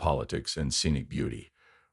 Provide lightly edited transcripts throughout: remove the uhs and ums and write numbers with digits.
politics and scenic beauty.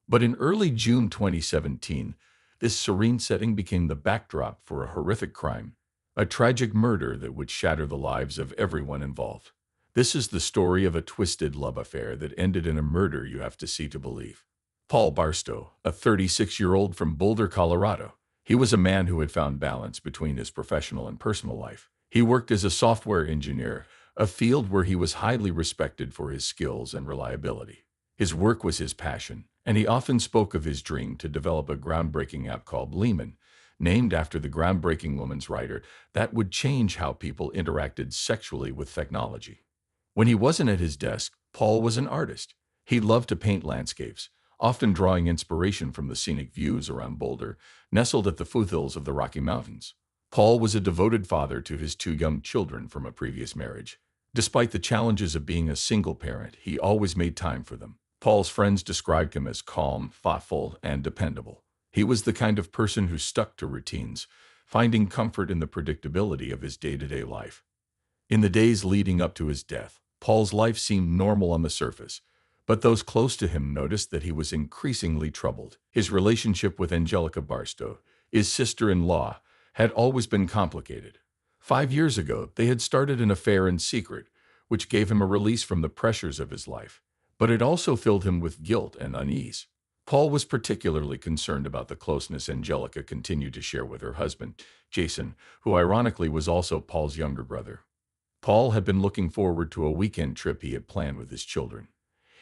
But in early June 2017, this serene setting became the backdrop for a horrific crime, a tragic murder that would shatter the lives of everyone involved. This is the story of a twisted love affair that ended in a murder you have to see to believe. Paul Barstow, a 36-year-old from Boulder, Colorado. He was a man who had found balance between his professional and personal life. He worked as a software engineer, a field where he was highly respected for his skills and reliability. His work was his passion, and he often spoke of his dream to develop a groundbreaking app called Lehman, named after the groundbreaking woman's writer, that would change how people interacted sexually with technology. When he wasn't at his desk, Paul was an artist. He loved to paint landscapes, often drawing inspiration from the scenic views around Boulder, nestled at the foothills of the Rocky Mountains. Paul was a devoted father to his two young children from a previous marriage. Despite the challenges of being a single parent, he always made time for them. Paul's friends described him as calm, thoughtful, and dependable. He was the kind of person who stuck to routines, finding comfort in the predictability of his day-to-day life. In the days leading up to his death, Paul's life seemed normal on the surface, but those close to him noticed that he was increasingly troubled. His relationship with Angelica Barstow, his sister-in-law, had always been complicated. 5 years ago, they had started an affair in secret, which gave him a release from the pressures of his life, but it also filled him with guilt and unease. Paul was particularly concerned about the closeness Angelica continued to share with her husband, Jason, who ironically was also Paul's younger brother. Paul had been looking forward to a weekend trip he had planned with his children.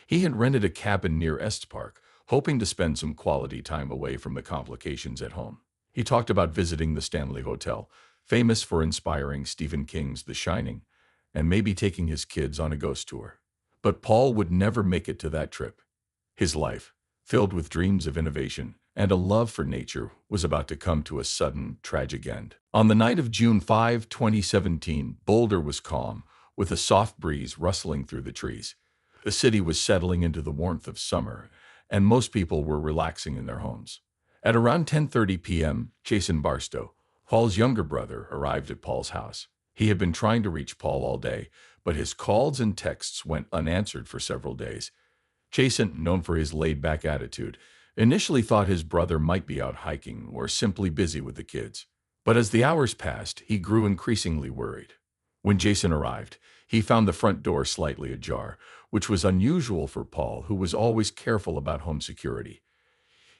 He had rented a cabin near Est Park, hoping to spend some quality time away from the complications at home. He talked about visiting the Stanley Hotel, famous for inspiring Stephen King's The Shining, and maybe taking his kids on a ghost tour. But Paul would never make it to that trip. His life, filled with dreams of innovation and a love for nature, was about to come to a sudden, tragic end. On the night of June 5, 2017, Boulder was calm, with a soft breeze rustling through the trees. The city was settling into the warmth of summer, and most people were relaxing in their homes. At around 10:30 p.m., Jason Barstow, Paul's younger brother, arrived at Paul's house. He had been trying to reach Paul all day, but his calls and texts went unanswered for several days. Jason, known for his laid-back attitude, initially thought his brother might be out hiking or simply busy with the kids. But as the hours passed, he grew increasingly worried. When Jason arrived, he found the front door slightly ajar, which was unusual for Paul, who was always careful about home security.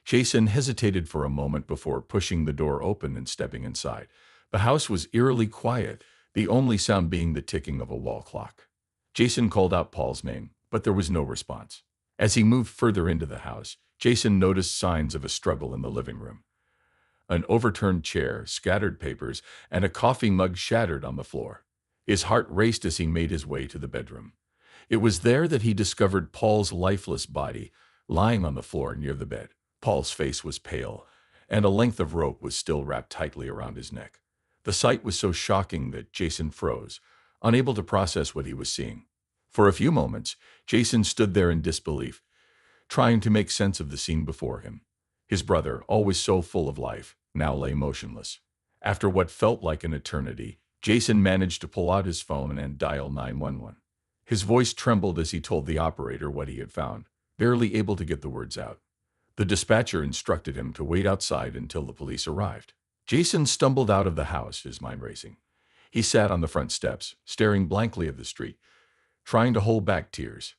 Jason hesitated for a moment before pushing the door open and stepping inside. The house was eerily quiet, the only sound being the ticking of a wall clock. Jason called out Paul's name, but there was no response. As he moved further into the house, Jason noticed signs of a struggle in the living room. An overturned chair, scattered papers, and a coffee mug shattered on the floor. His heart raced as he made his way to the bedroom. It was there that he discovered Paul's lifeless body, lying on the floor near the bed. Paul's face was pale, and a length of rope was still wrapped tightly around his neck. The sight was so shocking that Jason froze, unable to process what he was seeing. For a few moments, Jason stood there in disbelief, trying to make sense of the scene before him. His brother, always so full of life, now lay motionless. After what felt like an eternity, Jason managed to pull out his phone and dial 911. His voice trembled as he told the operator what he had found, barely able to get the words out. The dispatcher instructed him to wait outside until the police arrived. Jason stumbled out of the house, his mind racing. He sat on the front steps, staring blankly at the street, trying to hold back tears.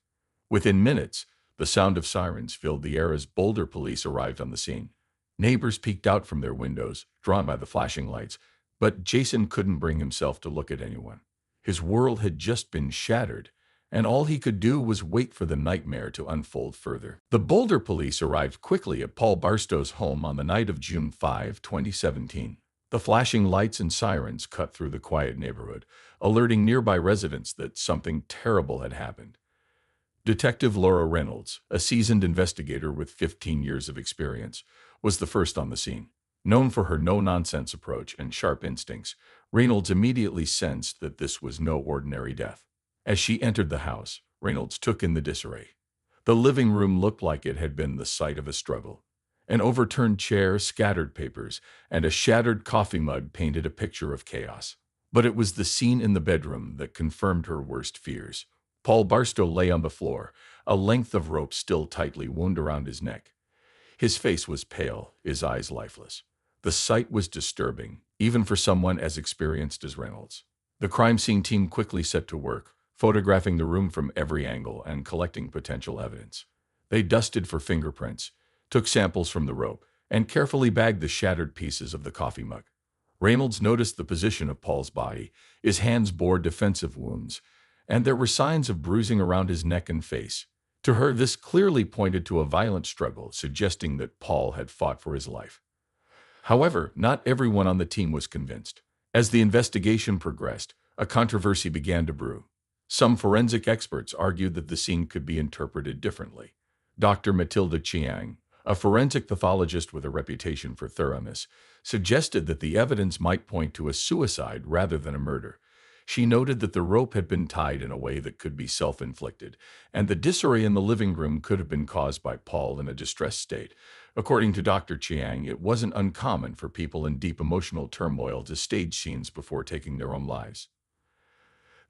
Within minutes, the sound of sirens filled the air as Boulder police arrived on the scene. Neighbors peeked out from their windows, drawn by the flashing lights, but Jason couldn't bring himself to look at anyone. His world had just been shattered, and all he could do was wait for the nightmare to unfold further. The Boulder police arrived quickly at Paul Barstow's home on the night of June 5, 2017. The flashing lights and sirens cut through the quiet neighborhood, alerting nearby residents that something terrible had happened. Detective Laura Reynolds, a seasoned investigator with 15 years of experience, was the first on the scene. Known for her no-nonsense approach and sharp instincts, Reynolds immediately sensed that this was no ordinary death. As she entered the house, Reynolds took in the disarray. The living room looked like it had been the site of a struggle. An overturned chair, scattered papers, and a shattered coffee mug painted a picture of chaos. But it was the scene in the bedroom that confirmed her worst fears. Paul Barstow lay on the floor, a length of rope still tightly wound around his neck. His face was pale, his eyes lifeless. The sight was disturbing, even for someone as experienced as Reynolds. The crime scene team quickly set to work, photographing the room from every angle and collecting potential evidence. They dusted for fingerprints, took samples from the rope, and carefully bagged the shattered pieces of the coffee mug. Reynolds noticed the position of Paul's body. His hands bore defensive wounds, and there were signs of bruising around his neck and face. To her, this clearly pointed to a violent struggle, suggesting that Paul had fought for his life. However, not everyone on the team was convinced. As the investigation progressed, a controversy began to brew. Some forensic experts argued that the scene could be interpreted differently. Dr. Matilda Chiang, a forensic pathologist with a reputation for thoroughness, suggested that the evidence might point to a suicide rather than a murder. She noted that the rope had been tied in a way that could be self-inflicted, and the disarray in the living room could have been caused by Paul in a distressed state. According to Dr. Chiang, it wasn't uncommon for people in deep emotional turmoil to stage scenes before taking their own lives.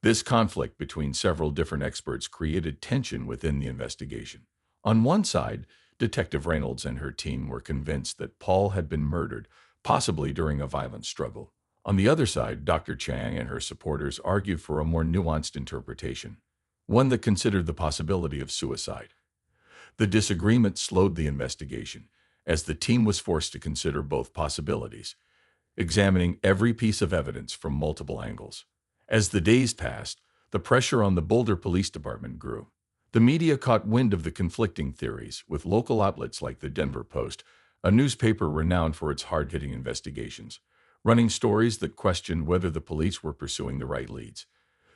This conflict between several different experts created tension within the investigation. On one side, Detective Reynolds and her team were convinced that Paul had been murdered, possibly during a violent struggle. On the other side, Dr. Chiang and her supporters argued for a more nuanced interpretation, one that considered the possibility of suicide. The disagreement slowed the investigation, as the team was forced to consider both possibilities, examining every piece of evidence from multiple angles. As the days passed, the pressure on the Boulder Police Department grew. The media caught wind of the conflicting theories, with local outlets like the Denver Post, a newspaper renowned for its hard-hitting investigations, running stories that questioned whether the police were pursuing the right leads.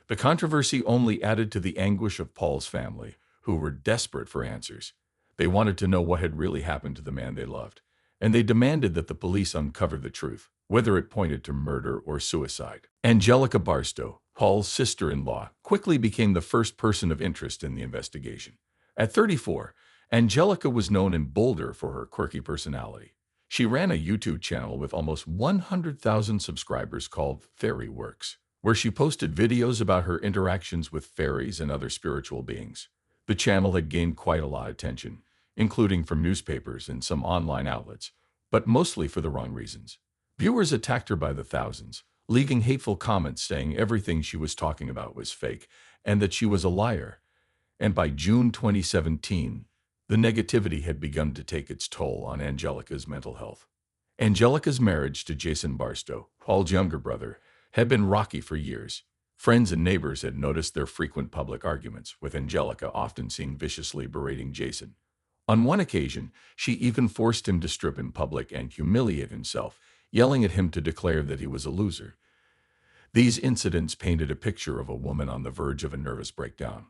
The controversy only added to the anguish of Paul's family, who were desperate for answers. They wanted to know what had really happened to the man they loved, and they demanded that the police uncover the truth, whether it pointed to murder or suicide. Angelica Barstow, Paul's sister-in-law, quickly became the first person of interest in the investigation. At 34, Angelica was known in Boulder for her quirky personality. She ran a YouTube channel with almost 100,000 subscribers called Fairy Works, where she posted videos about her interactions with fairies and other spiritual beings. The channel had gained quite a lot of attention, including from newspapers and some online outlets, but mostly for the wrong reasons. Viewers attacked her by the thousands, leaking hateful comments saying everything she was talking about was fake and that she was a liar. And by June 2017, the negativity had begun to take its toll on Angelica's mental health. Angelica's marriage to Jason Barstow, Paul's younger brother, had been rocky for years. Friends and neighbors had noticed their frequent public arguments, with Angelica often seen viciously berating Jason. On one occasion, she even forced him to strip in public and humiliate himself, yelling at him to declare that he was a loser. These incidents painted a picture of a woman on the verge of a nervous breakdown.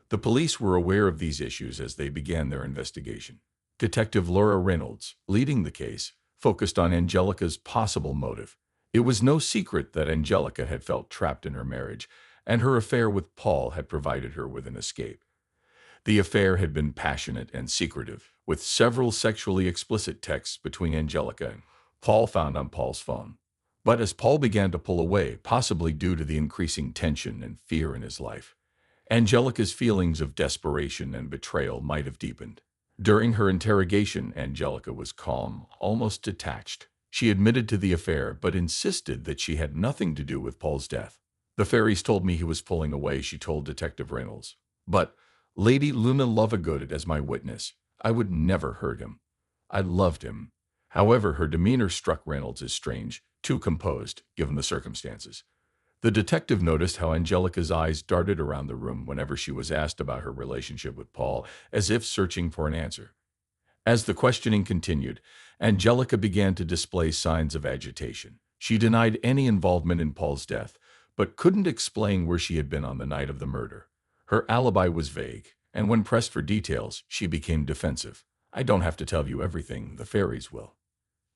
The police were aware of these issues as they began their investigation. Detective Laura Reynolds, leading the case, focused on Angelica's possible motive. It was no secret that Angelica had felt trapped in her marriage, and her affair with Paul had provided her with an escape. The affair had been passionate and secretive, with several sexually explicit texts between Angelica and Paul found on Paul's phone. But as Paul began to pull away, possibly due to the increasing tension and fear in his life, Angelica's feelings of desperation and betrayal might have deepened. During her interrogation, Angelica was calm, almost detached. She admitted to the affair, but insisted that she had nothing to do with Paul's death. "The fairies told me he was pulling away," she told Detective Reynolds. "But Lady Luna Lovegood as my witness. I would never hurt him. I loved him." However, her demeanor struck Reynolds as strange, too composed, given the circumstances. The detective noticed how Angelica's eyes darted around the room whenever she was asked about her relationship with Paul, as if searching for an answer. As the questioning continued, Angelica began to display signs of agitation. She denied any involvement in Paul's death, but couldn't explain where she had been on the night of the murder. Her alibi was vague, and when pressed for details, she became defensive. "I don't have to tell you everything, the fairies will,"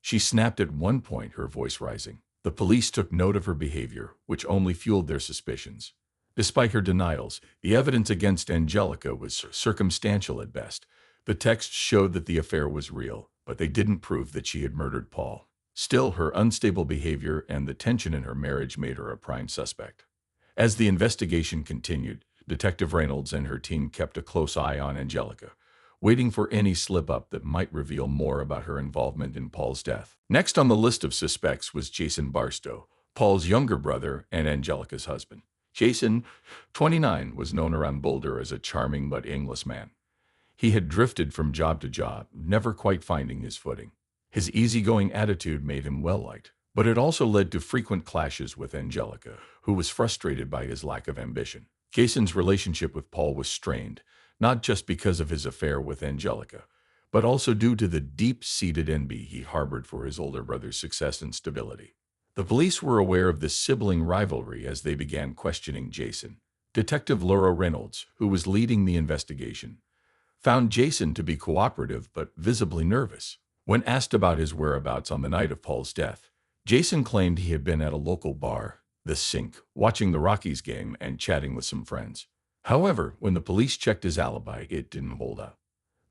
she snapped at one point, her voice rising. The police took note of her behavior, which only fueled their suspicions. Despite her denials, the evidence against Angelica was circumstantial at best. The texts showed that the affair was real, but they didn't prove that she had murdered Paul. Still, her unstable behavior and the tension in her marriage made her a prime suspect. As the investigation continued, Detective Reynolds and her team kept a close eye on Angelica, waiting for any slip-up that might reveal more about her involvement in Paul's death. Next on the list of suspects was Jason Barstow, Paul's younger brother and Angelica's husband. Jason, 29, was known around Boulder as a charming but aimless man. He had drifted from job to job, never quite finding his footing. His easygoing attitude made him well-liked, but it also led to frequent clashes with Angelica, who was frustrated by his lack of ambition. Jason's relationship with Paul was strained, not just because of his affair with Angelica, but also due to the deep-seated envy he harbored for his older brother's success and stability. The police were aware of this sibling rivalry as they began questioning Jason. Detective Laura Reynolds, who was leading the investigation, found Jason to be cooperative but visibly nervous. When asked about his whereabouts on the night of Paul's death, Jason claimed he had been at a local bar, The Sink, watching the Rockies game and chatting with some friends. However, when the police checked his alibi, it didn't hold up.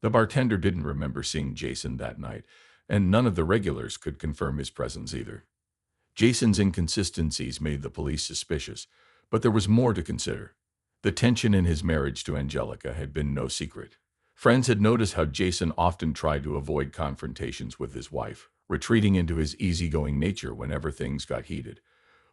The bartender didn't remember seeing Jason that night, and none of the regulars could confirm his presence either. Jason's inconsistencies made the police suspicious, but there was more to consider. The tension in his marriage to Angelica had been no secret. Friends had noticed how Jason often tried to avoid confrontations with his wife, retreating into his easygoing nature whenever things got heated.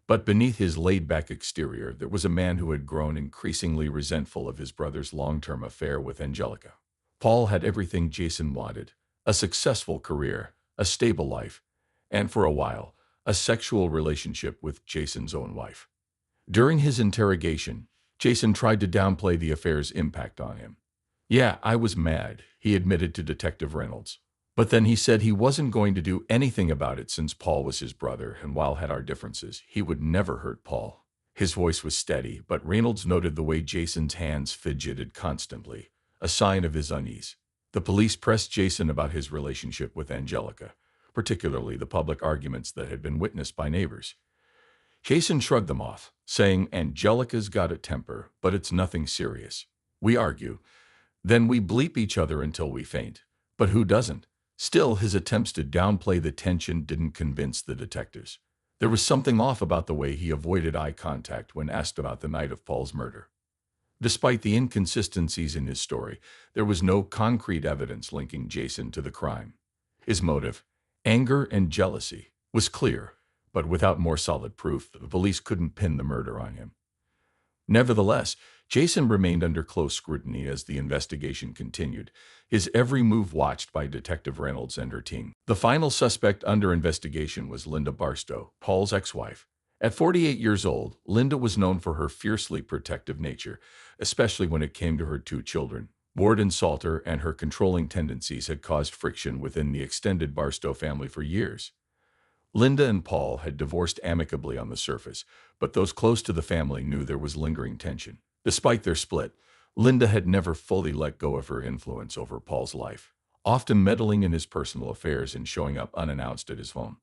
But beneath his laid-back exterior, there was a man who had grown increasingly resentful of his brother's long-term affair with Angelica. Paul had everything Jason wanted: a successful career, a stable life, and for a while, a sexual relationship with Jason's own wife. During his interrogation, Jason tried to downplay the affair's impact on him. "Yeah, I was mad," he admitted to Detective Reynolds. But then he said he wasn't going to do anything about it since Paul was his brother, and while had our differences, he would never hurt Paul. His voice was steady, but Reynolds noted the way Jason's hands fidgeted constantly, a sign of his unease. The police pressed Jason about his relationship with Angelica, particularly the public arguments that had been witnessed by neighbors. Jason shrugged them off, saying, "Angelica's got a temper, but it's nothing serious. We argue. Then we bleep each other until we faint. But who doesn't?" Still, his attempts to downplay the tension didn't convince the detectives. There was something off about the way he avoided eye contact when asked about the night of Paul's murder. Despite the inconsistencies in his story, there was no concrete evidence linking Jason to the crime. His motive, anger and jealousy, was clear, but without more solid proof, the police couldn't pin the murder on him. Nevertheless, Jason remained under close scrutiny as the investigation continued, his every move watched by Detective Reynolds and her team. The final suspect under investigation was Linda Barstow, Paul's ex-wife. At 48 years old, Linda was known for her fiercely protective nature, especially when it came to her two children. Ward and Salter and her controlling tendencies had caused friction within the extended Barstow family for years. Linda and Paul had divorced amicably on the surface, but those close to the family knew there was lingering tension. Despite their split, Linda had never fully let go of her influence over Paul's life, often meddling in his personal affairs and showing up unannounced at his home.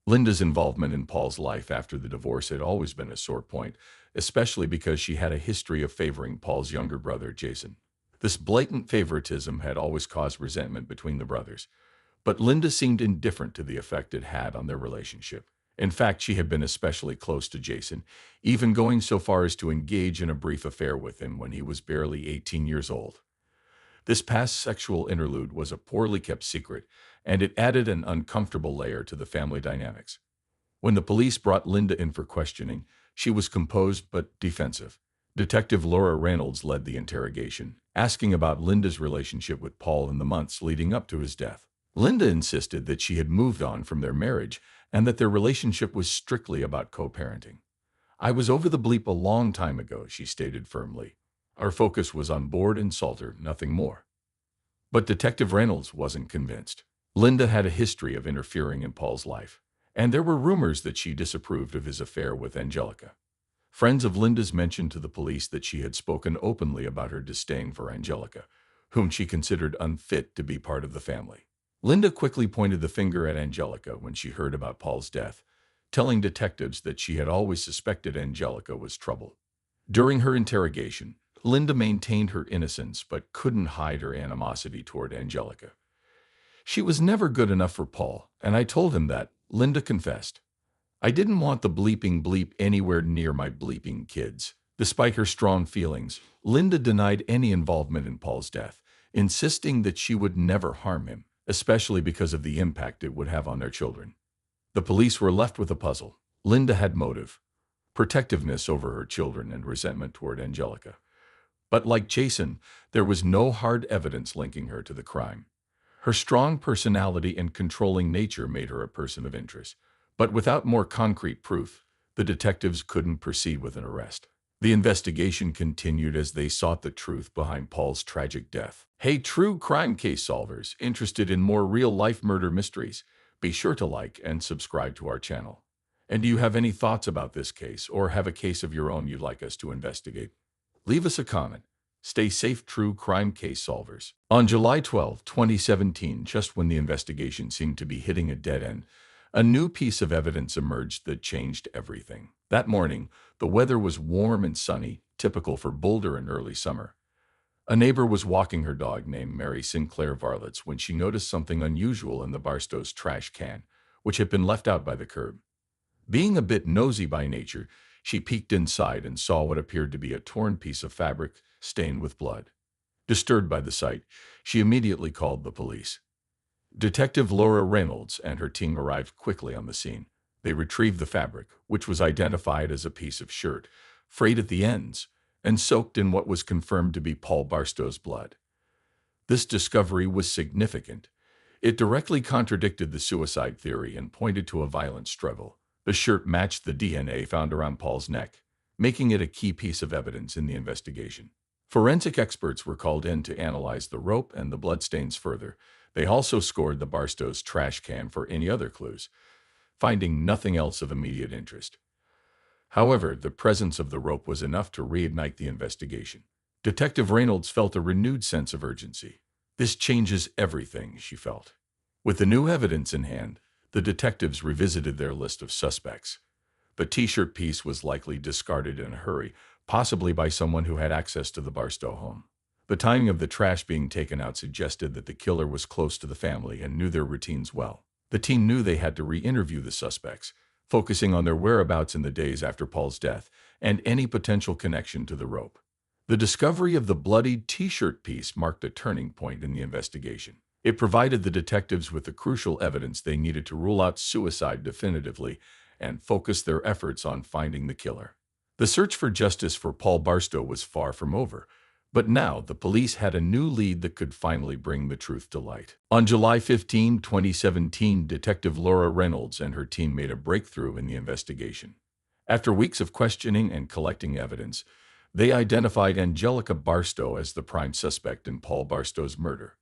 Linda's involvement in Paul's life after the divorce had always been a sore point, especially because she had a history of favoring Paul's younger brother, Jason. This blatant favoritism had always caused resentment between the brothers, but Linda seemed indifferent to the effect it had on their relationship. In fact, she had been especially close to Jason, even going so far as to engage in a brief affair with him when he was barely 18 years old. This past sexual interlude was a poorly kept secret, and it added an uncomfortable layer to the family dynamics. When the police brought Linda in for questioning, she was composed but defensive. Detective Laura Reynolds led the interrogation, asking about Linda's relationship with Paul in the months leading up to his death. Linda insisted that she had moved on from their marriage and that their relationship was strictly about co-parenting. "I was over the bleep a long time ago," she stated firmly. "Our focus was on Ward and Salter, nothing more." But Detective Reynolds wasn't convinced. Linda had a history of interfering in Paul's life, and there were rumors that she disapproved of his affair with Angelica. Friends of Linda's mentioned to the police that she had spoken openly about her disdain for Angelica, whom she considered unfit to be part of the family. Linda quickly pointed the finger at Angelica when she heard about Paul's death, telling detectives that she had always suspected Angelica was trouble. During her interrogation, Linda maintained her innocence but couldn't hide her animosity toward Angelica. "She was never good enough for Paul, and I told him that," Linda confessed. "I didn't want the bleeping bleep anywhere near my bleeping kids." Despite her strong feelings, Linda denied any involvement in Paul's death, insisting that she would never harm him, especially because of the impact it would have on their children. The police were left with a puzzle. Linda had motive, protectiveness over her children and resentment toward Angelica. But like Jason, there was no hard evidence linking her to the crime. Her strong personality and controlling nature made her a person of interest. But without more concrete proof, the detectives couldn't proceed with an arrest. The investigation continued as they sought the truth behind Paul's tragic death. Hey, true crime case solvers interested in more real-life murder mysteries, be sure to like and subscribe to our channel. And do you have any thoughts about this case or have a case of your own you'd like us to investigate? Leave us a comment. Stay safe, true crime case solvers. On July 12, 2017, just when the investigation seemed to be hitting a dead end, a new piece of evidence emerged that changed everything. That morning, the weather was warm and sunny, typical for Boulder in early summer. A neighbor was walking her dog named Mary Sinclair Varlets when she noticed something unusual in the Barstow's trash can, which had been left out by the curb. Being a bit nosy by nature, she peeked inside and saw what appeared to be a torn piece of fabric stained with blood. Disturbed by the sight, she immediately called the police. Detective Laura Reynolds and her team arrived quickly on the scene. They retrieved the fabric, which was identified as a piece of shirt, frayed at the ends, and soaked in what was confirmed to be Paul Barstow's blood. This discovery was significant. It directly contradicted the suicide theory and pointed to a violent struggle. The shirt matched the DNA found around Paul's neck, making it a key piece of evidence in the investigation. Forensic experts were called in to analyze the rope and the bloodstains further. They also scored the Barstow's trash can for any other clues, finding nothing else of immediate interest. However, the presence of the rope was enough to reignite the investigation. Detective Reynolds felt a renewed sense of urgency. This changes everything, she felt. With the new evidence in hand, the detectives revisited their list of suspects. The t-shirt piece was likely discarded in a hurry, possibly by someone who had access to the Barstow home. The timing of the trash being taken out suggested that the killer was close to the family and knew their routines well. The team knew they had to re-interview the suspects, focusing on their whereabouts in the days after Paul's death and any potential connection to the rope. The discovery of the bloodied t-shirt piece marked a turning point in the investigation. It provided the detectives with the crucial evidence they needed to rule out suicide definitively and focus their efforts on finding the killer. The search for justice for Paul Barstow was far from over, but now the police had a new lead that could finally bring the truth to light. On July 15, 2017, Detective Laura Reynolds and her team made a breakthrough in the investigation. After weeks of questioning and collecting evidence, they identified Angelica Barstow as the prime suspect in Paul Barstow's murder.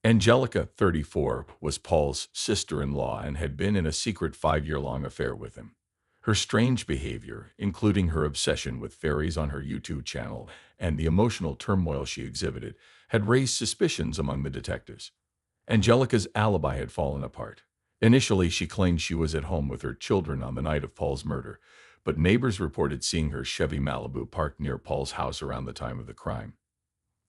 Angelica, 34, was Paul's sister-in-law and had been in a secret 5-year-long affair with him. Her strange behavior, including her obsession with fairies on her YouTube channel and the emotional turmoil she exhibited, had raised suspicions among the detectives. Angelica's alibi had fallen apart. Initially, she claimed she was at home with her children on the night of Paul's murder, but neighbors reported seeing her Chevy Malibu parked near Paul's house around the time of the crime.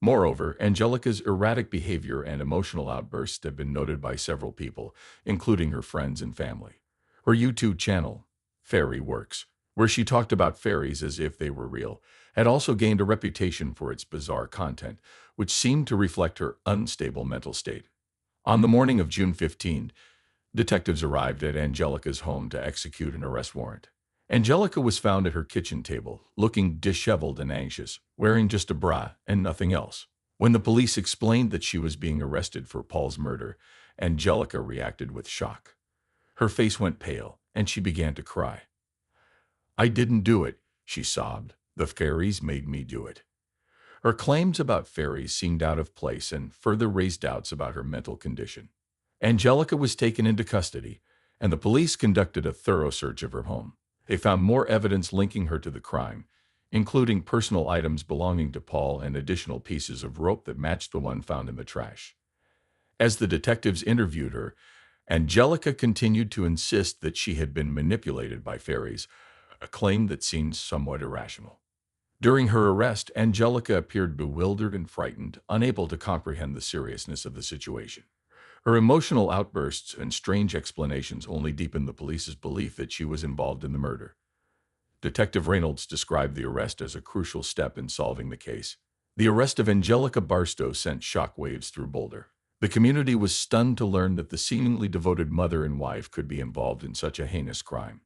Moreover, Angelica's erratic behavior and emotional outbursts have been noted by several people, including her friends and family. Her YouTube channel, Fairy Works, where she talked about fairies as if they were real, had also gained a reputation for its bizarre content, which seemed to reflect her unstable mental state. On the morning of June 15, detectives arrived at Angelica's home to execute an arrest warrant. Angelica was found at her kitchen table, looking disheveled and anxious, wearing just a bra and nothing else. When the police explained that she was being arrested for Paul's murder, Angelica reacted with shock. Her face went pale, and she began to cry. "I didn't do it," she sobbed. "The fairies made me do it." Her claims about fairies seemed out of place and further raised doubts about her mental condition. Angelica was taken into custody, and the police conducted a thorough search of her home. They found more evidence linking her to the crime, including personal items belonging to Paul and additional pieces of rope that matched the one found in the trash. As the detectives interviewed her, Angelica continued to insist that she had been manipulated by fairies, a claim that seemed somewhat irrational. During her arrest, Angelica appeared bewildered and frightened, unable to comprehend the seriousness of the situation. Her emotional outbursts and strange explanations only deepened the police's belief that she was involved in the murder. Detective Reynolds described the arrest as a crucial step in solving the case. The arrest of Angelica Barstow sent shockwaves through Boulder. The community was stunned to learn that the seemingly devoted mother and wife could be involved in such a heinous crime.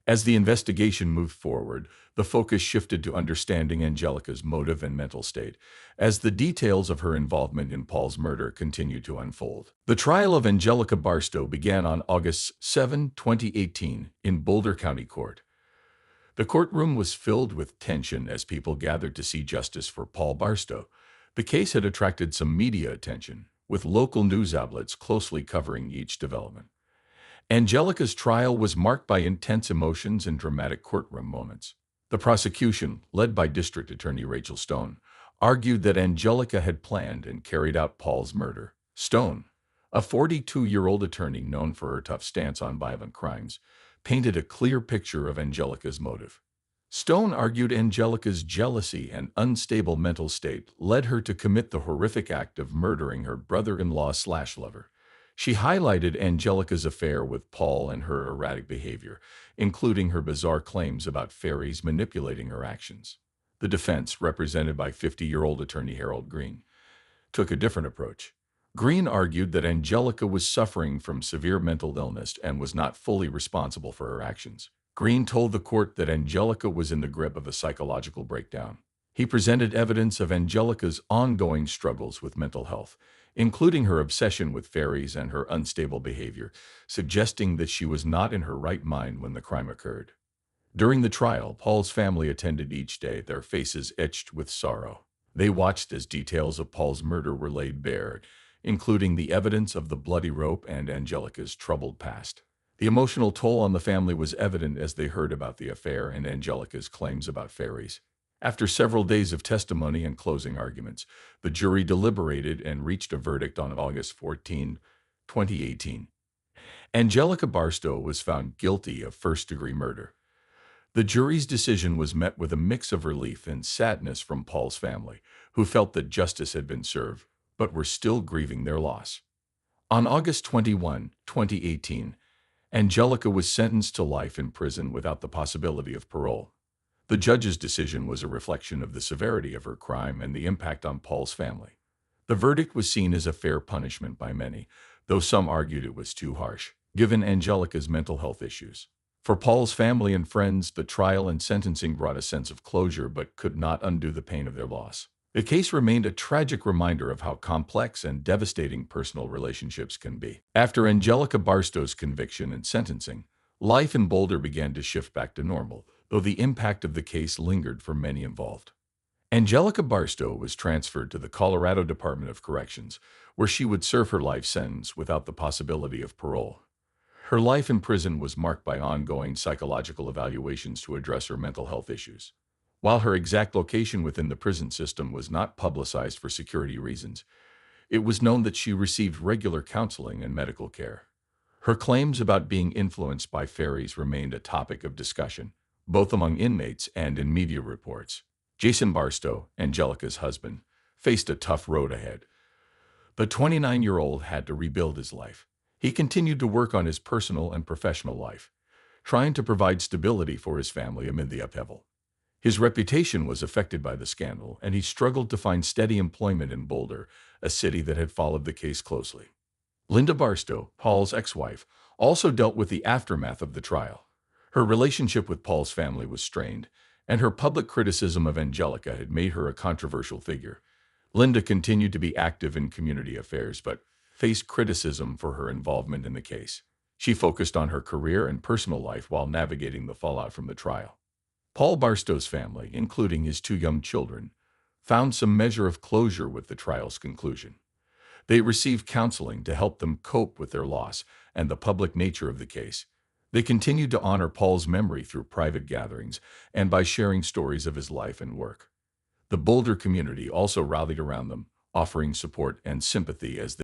As the investigation moved forward, the focus shifted to understanding Angelica's motive and mental state, as the details of her involvement in Paul's murder continued to unfold. The trial of Angelica Barstow began on August 7, 2018, in Boulder County Court. The courtroom was filled with tension as people gathered to see justice for Paul Barstow. The case had attracted some media attention, with local news outlets closely covering each development. Angelica's trial was marked by intense emotions and dramatic courtroom moments. The prosecution, led by District Attorney Rachel Stone, argued that Angelica had planned and carried out Paul's murder. Stone, a 42-year-old attorney known for her tough stance on violent crimes, painted a clear picture of Angelica's motive. Stone argued Angelica's jealousy and unstable mental state led her to commit the horrific act of murdering her brother-in-law/lover. She highlighted Angelica's affair with Paul and her erratic behavior, including her bizarre claims about fairies manipulating her actions. The defense, represented by 50-year-old attorney Harold Green, took a different approach. Green argued that Angelica was suffering from severe mental illness and was not fully responsible for her actions. Green told the court that Angelica was in the grip of a psychological breakdown. He presented evidence of Angelica's ongoing struggles with mental health, including her obsession with fairies and her unstable behavior, suggesting that she was not in her right mind when the crime occurred. During the trial, Paul's family attended each day, their faces etched with sorrow. They watched as details of Paul's murder were laid bare, including the evidence of the bloody rope and Angelica's troubled past. The emotional toll on the family was evident as they heard about the affair and Angelica's claims about fairies. After several days of testimony and closing arguments, the jury deliberated and reached a verdict on August 14, 2018. Angelica Barstow was found guilty of first-degree murder. The jury's decision was met with a mix of relief and sadness from Paul's family, who felt that justice had been served, but were still grieving their loss. On August 21, 2018, Angelica was sentenced to life in prison without the possibility of parole. The judge's decision was a reflection of the severity of her crime and the impact on Paul's family. The verdict was seen as a fair punishment by many, though some argued it was too harsh, given Angelica's mental health issues. For Paul's family and friends, the trial and sentencing brought a sense of closure but could not undo the pain of their loss. The case remained a tragic reminder of how complex and devastating personal relationships can be. After Angelica Barstow's conviction and sentencing, life in Boulder began to shift back to normal, though the impact of the case lingered for many involved. Angelica Barstow was transferred to the Colorado Department of Corrections, where she would serve her life sentence without the possibility of parole. Her life in prison was marked by ongoing psychological evaluations to address her mental health issues. While her exact location within the prison system was not publicized for security reasons, it was known that she received regular counseling and medical care. Her claims about being influenced by fairies remained a topic of discussion, both among inmates and in media reports. Jason Barstow, Angelica's husband, faced a tough road ahead. The 29-year-old had to rebuild his life. He continued to work on his personal and professional life, trying to provide stability for his family amid the upheaval. His reputation was affected by the scandal, and he struggled to find steady employment in Boulder, a city that had followed the case closely. Linda Barstow, Paul's ex-wife, also dealt with the aftermath of the trial. Her relationship with Paul's family was strained, and her public criticism of Angelica had made her a controversial figure. Linda continued to be active in community affairs, but faced criticism for her involvement in the case. She focused on her career and personal life while navigating the fallout from the trial. Paul Barstow's family, including his two young children, found some measure of closure with the trial's conclusion. They received counseling to help them cope with their loss and the public nature of the case. They continued to honor Paul's memory through private gatherings and by sharing stories of his life and work. The Boulder community also rallied around them, offering support and sympathy as they